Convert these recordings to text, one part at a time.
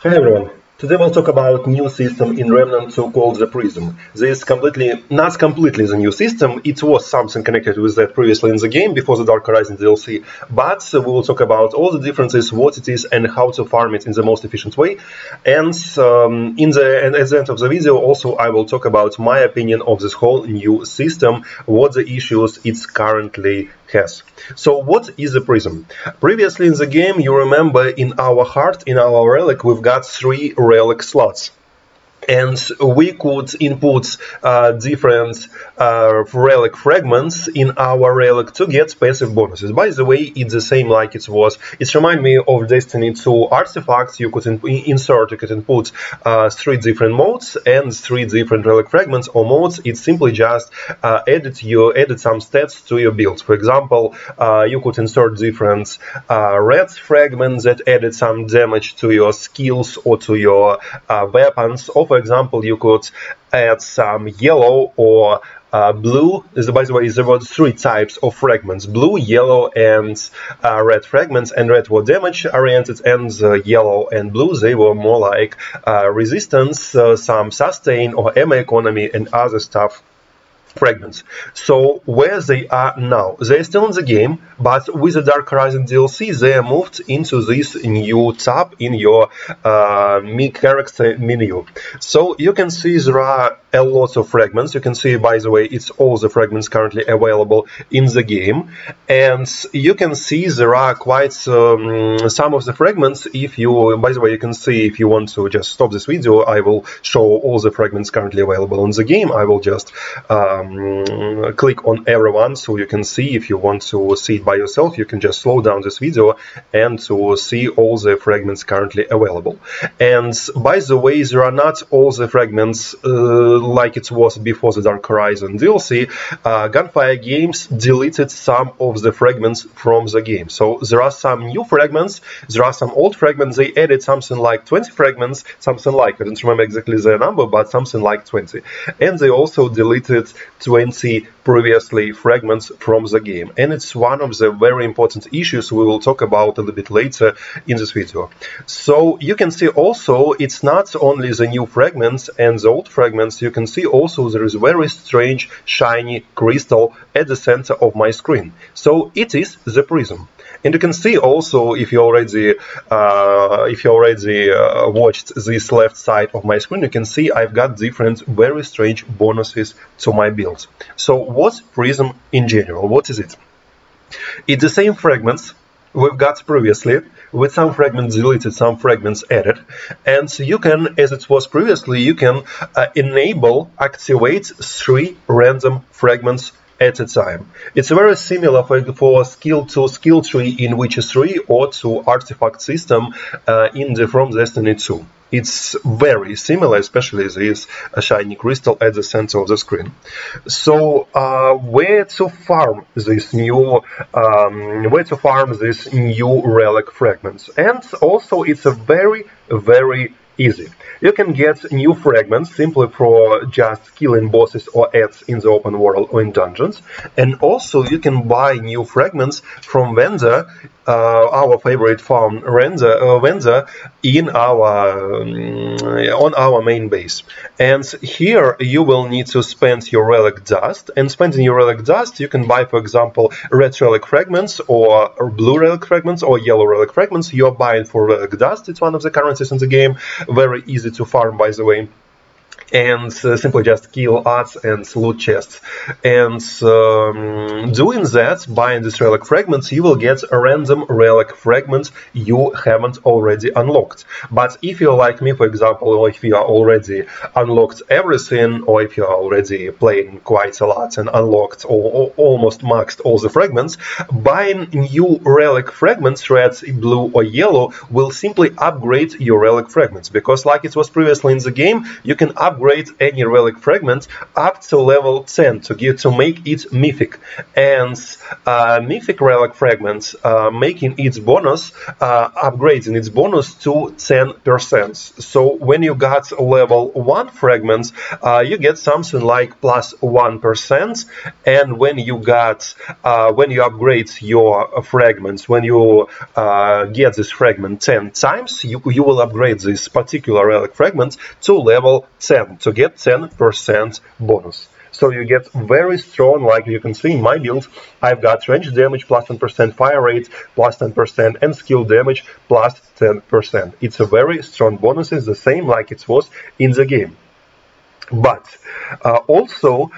Hi everyone. Today we'll talk about new system in Remnant called the Prism. This not completely the new system. It was something connected with that previously in the game before the Dark Horizon DLC, but we will talk about all the differences, what it is, and how to farm it in the most efficient way. And at the end of the video, also I will talk about my opinion of this whole new system, what the issues it's currently has. So what is a prism? Previously in the game, you remember in our heart, in our relic, we've got 3 relic slots. And we could input different relic fragments in our relic to get passive bonuses. By the way, it's the same like it was. It reminds me of Destiny 2 artifacts. You could insert, you could input 3 different modes and 3 different relic fragments or modes. It's simply just added some stats to your build. For example, you could insert different red fragments that added some damage to your skills or to your weapons. Or for example, you could add some yellow or blue. By the way, there were 3 types of fragments: blue, yellow, and red fragments. And red were damage oriented, and yellow and blue, they were more like resistance, some sustain or ammo economy, and other stuff. Fragments. So where they are now? They're still in the game, but with the Dark Horizon DLC, they are moved into this new tab in your character menu. So you can see there are a lot of fragments. You can see, by the way, it's all the fragments currently available in the game, and you can see there are quite some of the fragments. If you, by the way, you can see, if you want to just stop this video, I will show all the fragments currently available in the game. I will just click on everyone so you can see. If you want to see it by yourself, you can just slow down this video and to see all the fragments currently available. And by the way, there are not all the fragments like it was before the Dark Horizon DLC. Gunfire Games deleted some of the fragments from the game. So there are some new fragments, there are some old fragments. They added something like 20 fragments, something like, I don't remember exactly the number, but something like 20. And they also deleted 20 previously fragments from the game, and it's one of the very important issues we will talk about a little bit later in this video. So you can see also it's not only the new fragments and the old fragments. You can see also there is very strange shiny crystal at the center of my screen. So it is the prism. And you can see also, if you already watched this left side of my screen, you can see I've got different very strange bonuses to my build. So what's Prism in general? What is it? It's the same fragments we've got previously, with some fragments deleted, some fragments added, and you can, as it was previously, you can activate 3 random fragments at a time. It's very similar for skill to skill tree in Witcher 3 or to artifact system from Destiny 2. It's very similar, especially this shiny crystal at the center of the screen. So where to farm these new relic fragments? And also it's a very easy. You can get new fragments simply for just killing bosses or ads in the open world or in dungeons, and also you can buy new fragments from vendor, our favorite farm vendor in on our main base. And here you will need to spend your relic dust, and spending your relic dust you can buy, for example, red relic fragments or blue relic fragments or yellow relic fragments. You're buying for relic dust. It's one of the currencies in the game, very easy to farm, by the way, and simply just kill ads and loot chests. And doing that, buying these relic fragments, you will get a random relic fragments you haven't already unlocked. But if you're like me, for example, or if you are already unlocked everything, or if you are already playing quite a lot and unlocked or almost maxed all the fragments, buying new relic fragments, red, blue or yellow, will simply upgrade your relic fragments, because like it was previously in the game, you can upgrade any relic fragment up to level 10 to make it mythic. And mythic relic fragments making its bonus, upgrading its bonus to 10%. So when you got level 1 fragments, you get something like plus 1%, and when you upgrade your fragments, when you get this fragment 10 times, you will upgrade this particular relic fragment to level 10 to get 10% bonus. So you get very strong, like you can see in my build, I've got range damage plus 10%, fire rate plus 10%, and skill damage plus 10%. It's a very strong bonuses, the same like it was in the game. But also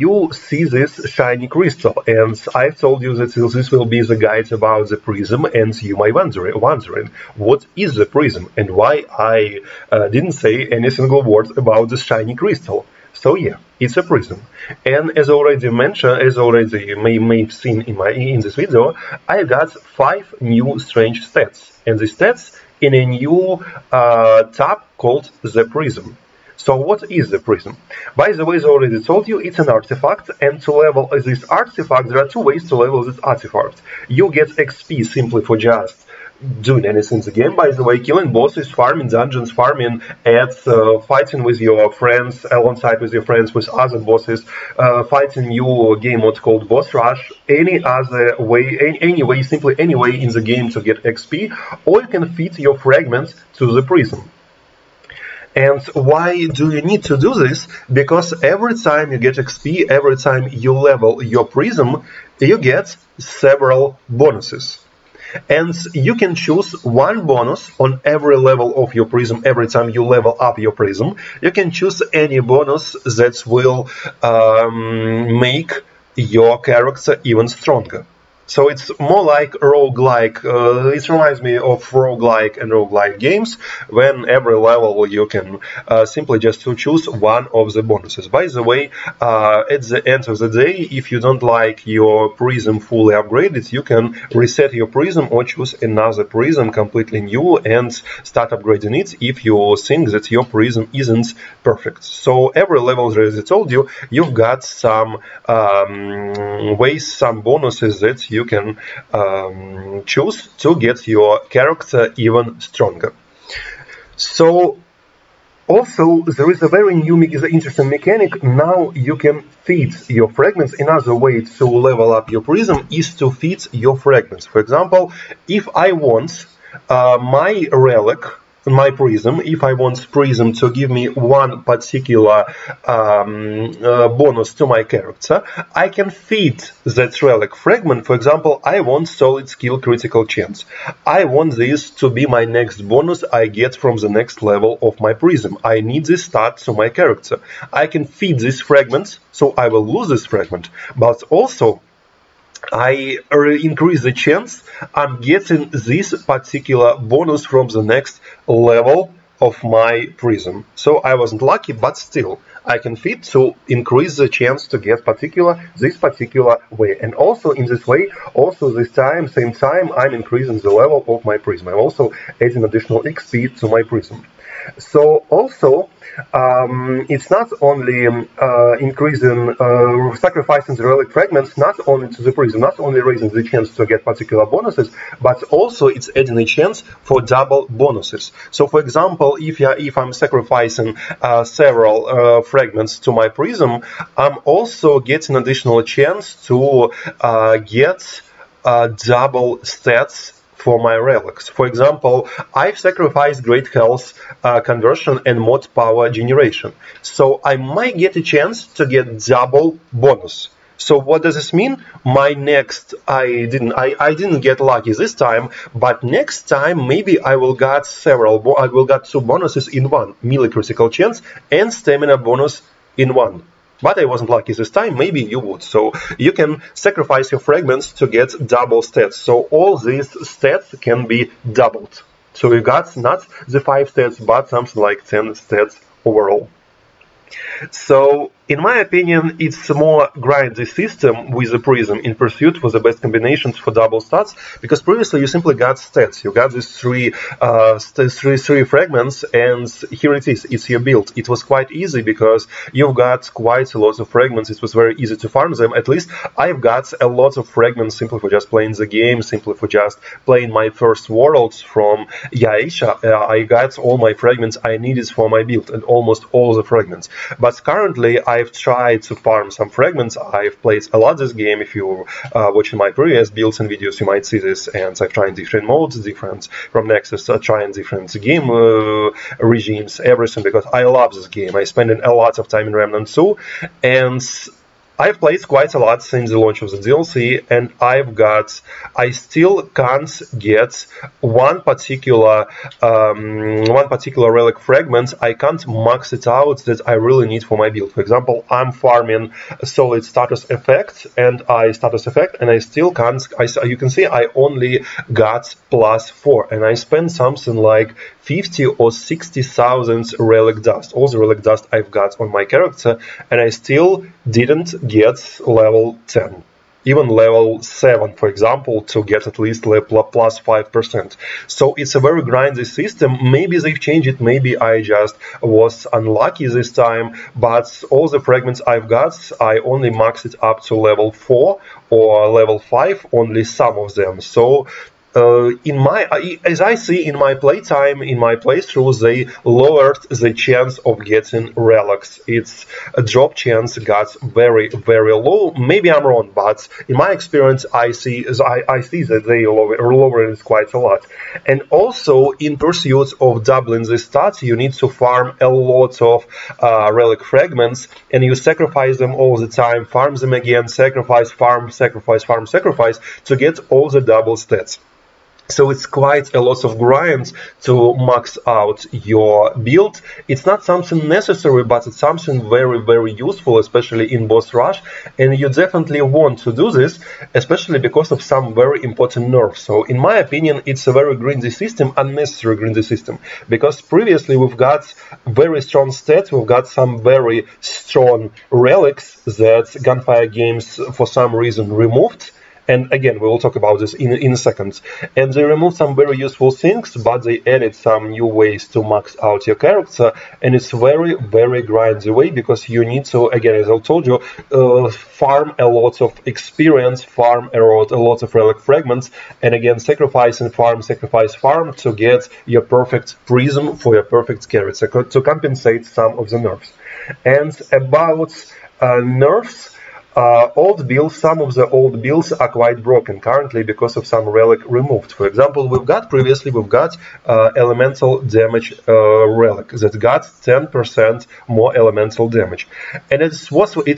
you see this shiny crystal, and I told you that this will be the guide about the prism, and you might wondering what is the prism and why I didn't say any single word about this shiny crystal. So yeah, it's a prism, and as already mentioned, as already may have seen in this video, I got 5 new strange stats, and the stats in a new tab called the prism. So what is the prism? By the way, as I already told you, it's an artifact, and to level this artifact, there are 2 ways to level this artifact. You get XP simply for just doing anything in the game, by the way, killing bosses, farming dungeons, farming ads, fighting with your friends, alongside with your friends, with other bosses, fighting new game mode called boss rush, any other way, simply any way in the game to get XP, or you can feed your fragments to the prism. And why do you need to do this? Because every time you get XP, every time you level your prism, you get several bonuses. And you can choose one bonus on every level of your prism. Every time you level up your prism, you can choose any bonus that will make your character even stronger. So it's more like roguelike. It reminds me of roguelike and roguelike games, when every level you can simply just choose one of the bonuses. By the way, at the end of the day, if you don't like your prism fully upgraded, you can reset your prism or choose another prism completely new and start upgrading it if you think that your prism isn't perfect. So every level, as I told you, you've got some ways, some bonuses that you can choose to get your character even stronger. So also there is a very new interesting mechanic. Now you can feed your fragments. Another way to level up your prism is to feed your fragments. For example, if I want my relic, my prism, if I want prism to give me one particular bonus to my character, I can feed that relic fragment. For example, I want solid skill critical chance. I want this to be my next bonus I get from the next level of my prism. I need this stat to my character. I can feed these fragments, so I will lose this fragment, but also I increase the chance I'm getting this particular bonus from the next level of my prism. So I wasn't lucky, but still I can feed to increase the chance to get this particular way. And also in this way, also this time, same time, I'm increasing the level of my prism. I'm also adding additional XP to my prism. So also it's not only increasing, sacrificing the relic fragments, not only to the prism, not only raising the chance to get particular bonuses, but also it's adding a chance for double bonuses. So for example, if I'm sacrificing several fragments to my prism, I'm also getting additional chance to get double stats for my relics. For example, I've sacrificed great health conversion and mod power generation, so I might get a chance to get double bonus. So what does this mean? My next, I didn't get lucky this time, but next time maybe I will get I will get 2 bonuses in one: melee critical chance and stamina bonus in one. But I wasn't lucky this time, maybe you would. So you can sacrifice your fragments to get double stats. So all these stats can be doubled. So you got not the 5 stats, but something like 10 stats overall. So In my opinion, it's a more grindy system with the Prism in pursuit for the best combinations for double stats, because previously you simply got stats. You got these three fragments, and here it is. It's your build. It was quite easy because you've got quite a lot of fragments. It was very easy to farm them. At least I've got a lot of fragments simply for just playing the game, simply for just playing my first worlds from Yaisha. I got all my fragments I needed for my build, and almost all the fragments. But currently, I've tried to farm some fragments. I've played a lot this game. If you're watching my previous builds and videos, you might see this. And I've tried different modes, different from Nexus, trying different game regimes, everything, because I love this game. I spent a lot of time in Remnant 2, and I've played quite a lot since the launch of the DLC, and I still can't get one particular relic fragment. I can't max it out that I really need for my build. For example, I'm farming solid status effect, and I still can't. You can see I only got +4, and I spent something like 50 or 60,000 relic dust. All the relic dust I've got on my character, and I still didn't get level 10. Even level 7, for example, to get at least +5%. So it's a very grindy system. Maybe they've changed it, maybe I just was unlucky this time, but all the fragments I've got, I only maxed it up to level 4 or level 5, only some of them. So as I see in my playtime, in my playthrough, they lowered the chance of getting relics. Its drop chance got very, very low. Maybe I'm wrong, but in my experience, I see that they lowered it quite a lot. And also, in pursuit of doubling the stats, you need to farm a lot of relic fragments, and you sacrifice them all the time, farm them again, sacrifice, farm, sacrifice, farm, sacrifice, to get all the double stats. So it's quite a lot of grind to max out your build. It's not something necessary, but it's something very, very useful, especially in boss rush. And you definitely want to do this, especially because of some very important nerfs. So in my opinion, it's a very grindy system, unnecessary grindy system. Because previously we've got very strong stats, we've got some very strong relics that Gunfire Games for some reason removed. And again, we will talk about this in a second. And they removed some very useful things, but they added some new ways to max out your character. And it's very, very grindy way, because you need to, again, as I told you, farm a lot of experience, farm a lot of relic fragments, and again, sacrifice and farm, sacrifice, farm to get your perfect prism for your perfect character, to compensate some of the nerfs. And about nerfs, some of the old builds are quite broken currently because of some relic removed. For example, we've got elemental damage relic that got 10% more elemental damage, and it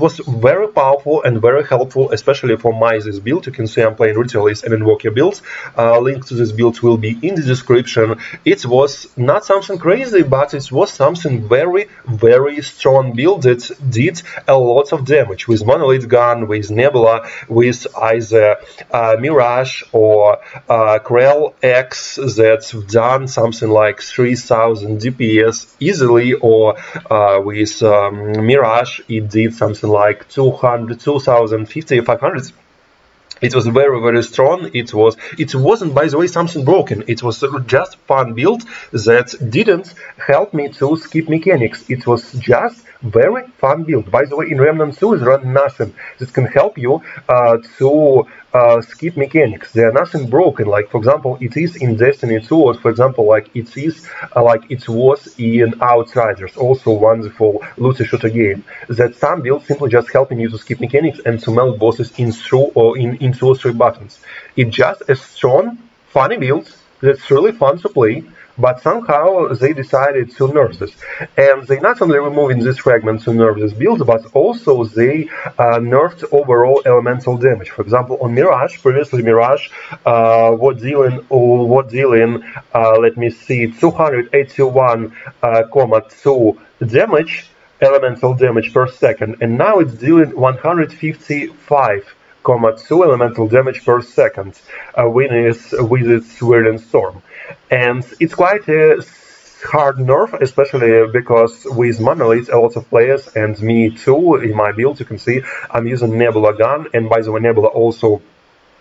was very powerful and very helpful, especially for my this build. You can see I'm playing Ritualist and Invoker builds. Link to this build will be in the description. It was not something crazy, but it was something very, very strong build that did a lot of damage with Monolith gun, with Nebula, with either Mirage or Krell X that's done something like 3000 DPS easily, or with Mirage it did something like 200, 2050, 500. It was very, very strong. It wasn't, by the way, something broken. It was just fun build that didn't help me to skip mechanics. It was just very fun build. By the way, in Remnant 2 there are nothing that can help you to skip mechanics. There are nothing broken. Like, for example, it is in Destiny 2, or for example, like it is, like it was in Outriders, also wonderful looter shooter game. That some builds simply just helping you to skip mechanics and to melt bosses in 2 or 3 buttons. It's just a strong, funny build that's really fun to play. But somehow they decided to nerf this. And they not only removing this fragment to nerf this build, but also they nerfed overall elemental damage. For example, on Mirage, previously Mirage was dealing, let me see, 281,2 damage, elemental damage per second, and now it's dealing 155,2 elemental damage per second with its Swirling Storm. And it's quite a hard nerf, especially because with Monolith, a lot of players, and me too, in my build, you can see I'm using Nebula gun, and by the way, Nebula also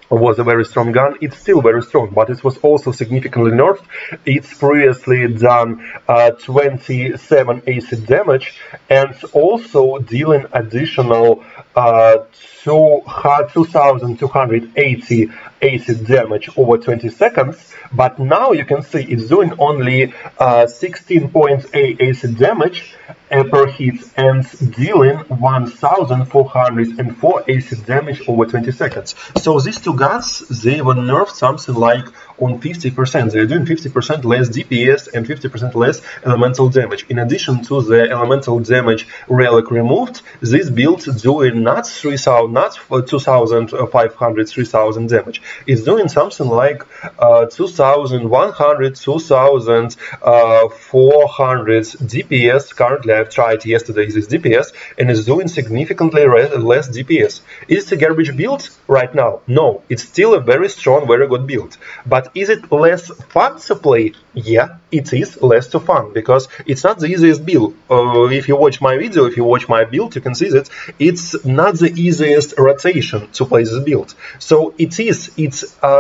was a very strong gun. It's still very strong, but it was also significantly nerfed. It's previously done 27 acid damage and also dealing additional 2280 acid damage over 20 seconds. But now you can see it's doing only 16.8 acid damage per hit and dealing 1404 acid damage over 20 seconds. So these two guns, they were nerfed something like on 50%. They're doing 50% less DPS and 50% less elemental damage. In addition to the elemental damage Relic removed, this build doing not 3000, not 2500, 3000 damage. It's doing something like 2100, 2400 DPS. Currently, I've tried yesterday this DPS, and it's doing significantly less DPS. Is it a garbage build right now? No, it's still a very strong, very good build. But is it less fun to play? Yeah, it is less fun, because it's not the easiest build. If you watch my video, if you watch my build, you can see that it's not the easiest rotation to play this build. So it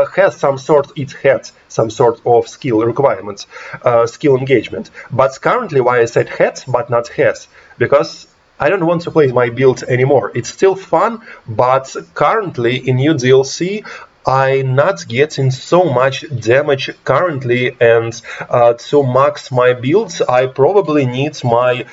had some sort of skill requirements, skill engagement. But currently, why I said had but not has, because I don't want to play my build anymore. It's still fun, but currently in new DLC, I'm not getting so much damage currently, and to max my builds, I probably need my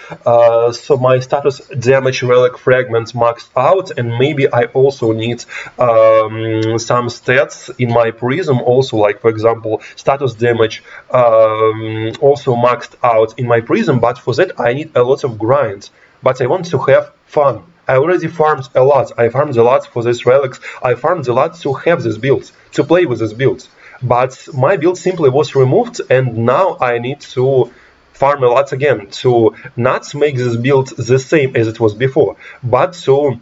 my status damage relic fragments maxed out, and maybe I also need some stats in my prism, also like for example status damage also maxed out in my prism. But for that I need a lot of grind. But I want to have fun. I already farmed a lot. I farmed a lot for these relics. I farmed a lot to have this build, to play with this build. But my build simply was removed, and now I need to farm a lot again to not make this build the same as it was before, but to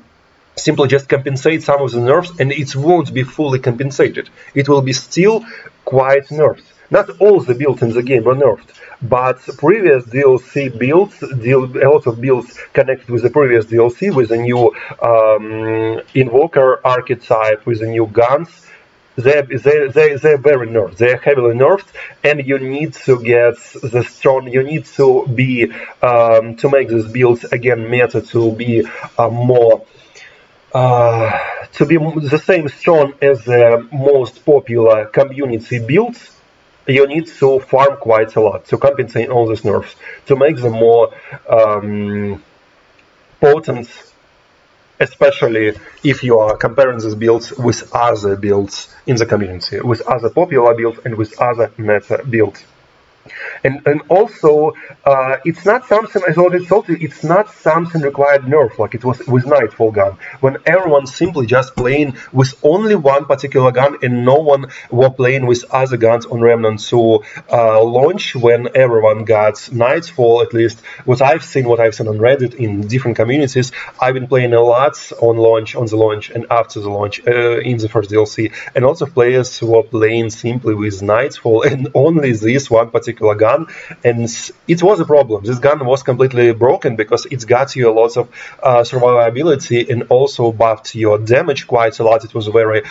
simply just compensate some of the nerfs, and it won't be fully compensated. It will be still quite nerfed. Not all the builds in the game were nerfed, but previous DLC builds, a lot of builds connected with the previous DLC, with the new Invoker archetype, with the new guns, they're very nerfed. They're heavily nerfed, and you need to get the strong. You need to be to make these builds again meta, to be more. To be the same strong as the most popular community builds, you need to farm quite a lot to compensate all these nerfs, to make them more potent, especially if you are comparing these builds with other builds in the community, with other popular builds and with other meta builds. And also, it's not something, as I already told you, it's not something required nerf like it was with Nightfall gun, when everyone simply just playing with only one particular gun and no one were playing with other guns on Remnant. So launch, when everyone got Nightfall, at least what I've seen on Reddit in different communities, I've been playing a lot on the launch and after the launch in the first DLC, and lots of players who were playing simply with Nightfall and only this one particular gun, and it was a problem. This gun was completely broken because it's got you a lot of survivability and also buffed your damage quite a lot. It was very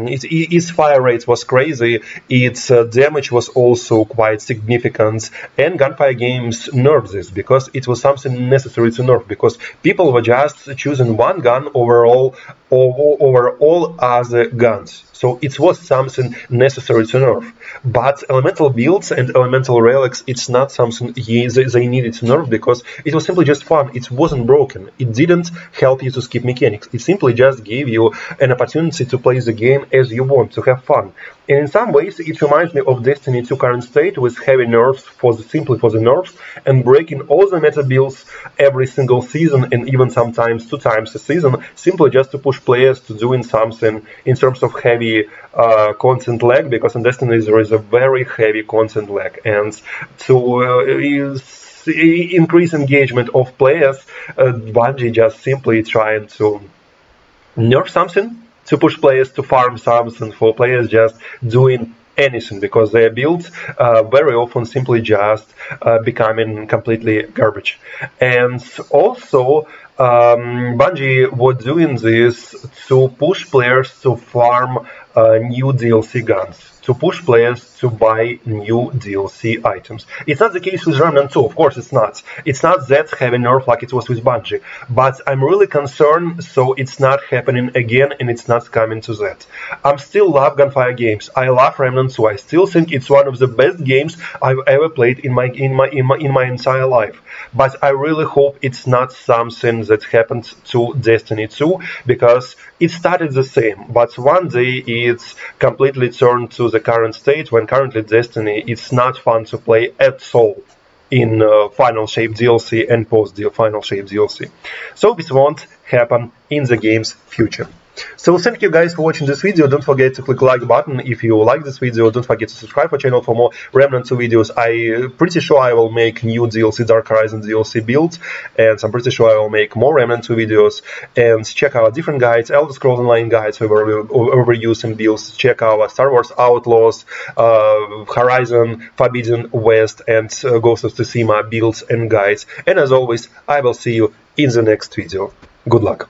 its fire rate was crazy, its damage was also quite significant, and Gunfire Games nerfed this because it was something necessary to nerf, because people were just choosing one gun over all other guns. So it was something necessary to nerf. But elemental builds and elemental relics, it's not something they needed to nerf, because it was simply just fun. It wasn't broken. It didn't help you to skip mechanics. It simply just gave you an opportunity to play the game as you want, to have fun. And in some ways, it reminds me of Destiny 2 current state, with heavy nerfs simply for the nerfs, and breaking all the meta builds every single season, and even sometimes 2 times a season, simply just to push players to doing something in terms of heavy content lag, because in Destiny there is a very heavy content lag, and to increase engagement of players, Bungie just simply trying to nerf something, to push players to farm something, for players just doing anything, because their builds very often simply just becoming completely garbage. And also Bungie was doing this to push players to farm new DLC guns, to push players to buy new DLC items. It's not the case with Remnant 2, of course it's not. It's not that heavy nerf like it was with Bungie, but I'm really concerned so it's not happening again and it's not coming to that. I still love Gunfire games. I love Remnant 2. I still think it's one of the best games I've ever played in my entire life. But I really hope it's not something that happened to Destiny 2, because it started the same, but one day it's completely turned to the current state when currently Destiny it's not fun to play at all in Final Shape DLC and post-Final Shape DLC. So this won't happen in the game's future. So thank you guys for watching this video. Don't forget to click like button if you like this video. Don't forget to subscribe for channel for more Remnant 2 videos. I'm pretty sure I will make new DLC Dark Horizon DLC builds, and I'm pretty sure I will make more Remnant 2 videos. And check out different guides, Elder Scrolls Online guides where we're using builds. Check out Star Wars Outlaws, Horizon Forbidden West, and Ghost of Tsushima builds and guides. And as always, I will see you in the next video. Good luck.